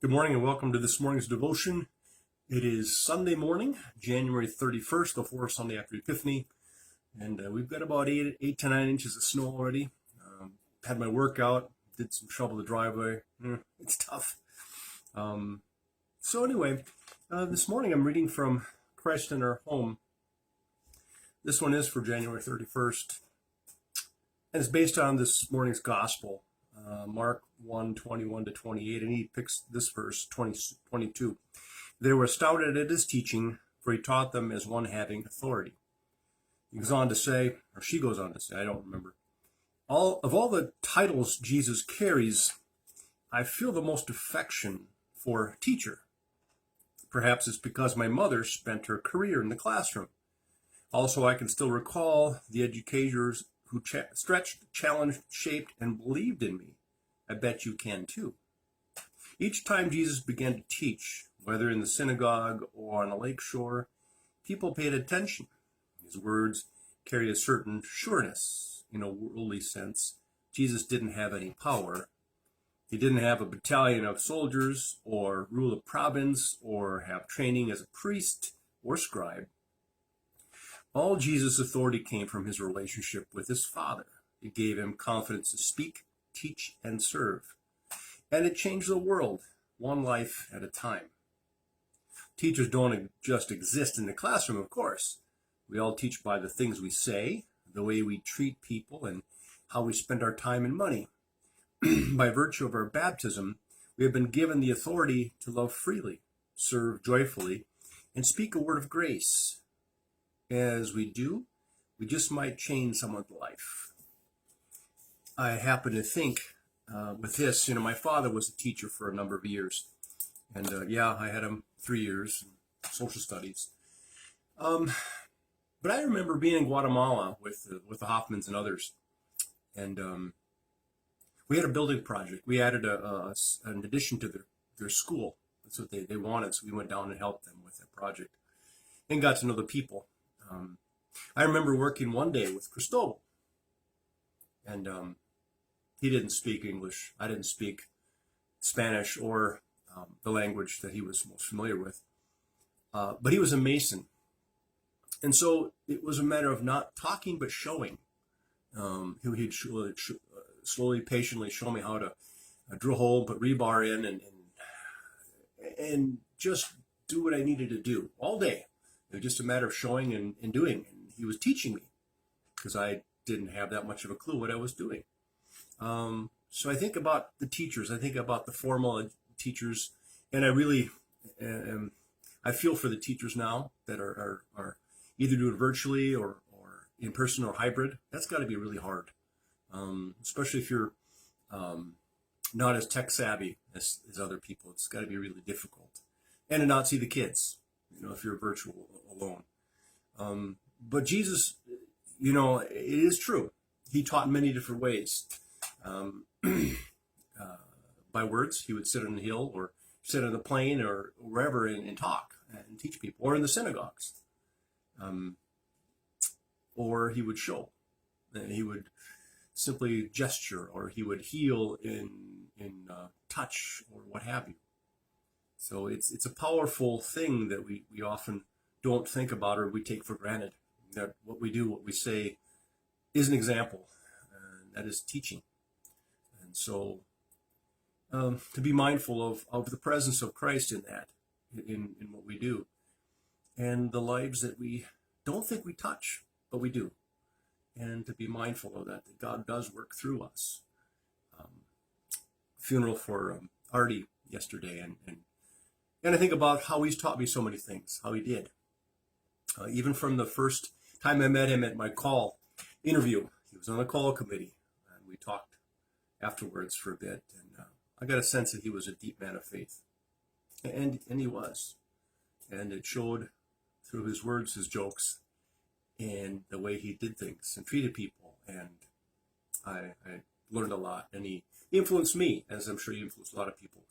Good morning and welcome to this morning's devotion. It is Sunday morning, January 31st, before Sunday after Epiphany, and we've got about 8 to 9 inches of snow already. Had my workout, did some shovel the driveway. It's tough. This morning I'm reading from Christ in Our Home. This one is for January 31st, and it's based on this morning's gospel. Mark 1:21-28, and he picks this verse, 22. They were astounded at his teaching, for he taught them as one having authority. He goes on to say, or she goes on to say, I don't remember, all the titles Jesus carries, I feel the most affection for teacher. Perhaps it's because my mother spent her career in the classroom. Also, I can still recall the educators who stretched, challenged, shaped, and believed in me. I bet you can too. Each time Jesus began to teach, whether in the synagogue or on a lake shore, people paid attention. His words carry a certain sureness. In a worldly sense, Jesus didn't have any power. He didn't have a battalion of soldiers or rule a province or have training as a priest or scribe. All Jesus' authority came from his relationship with his Father. It gave him confidence to speak, teach, and serve. And it changed the world, one life at a time. Teachers don't just exist in the classroom, of course. We all teach by the things we say, the way we treat people, and how we spend our time and money. By virtue of our baptism, we have been given the authority to love freely, serve joyfully, and speak a word of grace. As we do, we just might change someone's life. I happen to think with this, my father was a teacher for a number of years. And I had him 3 years in social studies. But I remember being in Guatemala with the Hoffmans and others. And we had a building project. We added an addition to their school. That's what they wanted. So we went down and helped them with that project and got to know the people. I remember working one day with Cristobal. And he didn't speak English. I didn't speak Spanish or the language that he was most familiar with. But he was a Mason. And so it was a matter of not talking, but showing. He'd slowly, patiently show me how to drill a hole, put rebar in, and just do what I needed to do all day. It was just a matter of showing and doing. And he was teaching me because I didn't have that much of a clue what I was doing. So I think about the teachers. I think about the formal teachers, and I really, I feel for the teachers now that are either doing virtually or in person or hybrid. That's got to be really hard, especially if you're not as tech savvy as other people. It's got to be really difficult, and to not see the kids, if you're virtual alone. But Jesus, it is true. He taught in many different ways. By words, he would sit on the hill or sit on the plain or wherever and talk and teach people, or in the synagogues. Or he would show, and he would simply gesture, or he would heal in touch or what have you. So it's a powerful thing that we often don't think about or we take for granted. That what we do, what we say, is an example, and that is teaching. And so to be mindful of the presence of Christ in that, in what we do, and the lives that we don't think we touch, but we do. And to be mindful of that God does work through us. Funeral for Artie yesterday, and I think about how he's taught me so many things, how he did. Even from the first time I met him at my call interview, he was on the call committee, and we talked afterwards for a bit, and I got a sense that he was a deep man of faith, and he was, and it showed through his words, his jokes, and the way he did things and treated people, and I learned a lot, and he influenced me, as I'm sure he influenced a lot of people,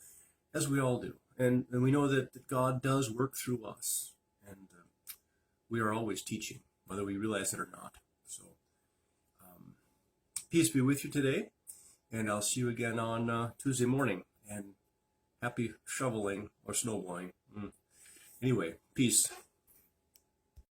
as we all do, and we know that God does work through us, and we are always teaching, whether we realize it or not. So peace be with you today, and I'll see you again on Tuesday morning, and Happy shoveling or snowblowing. Anyway, peace.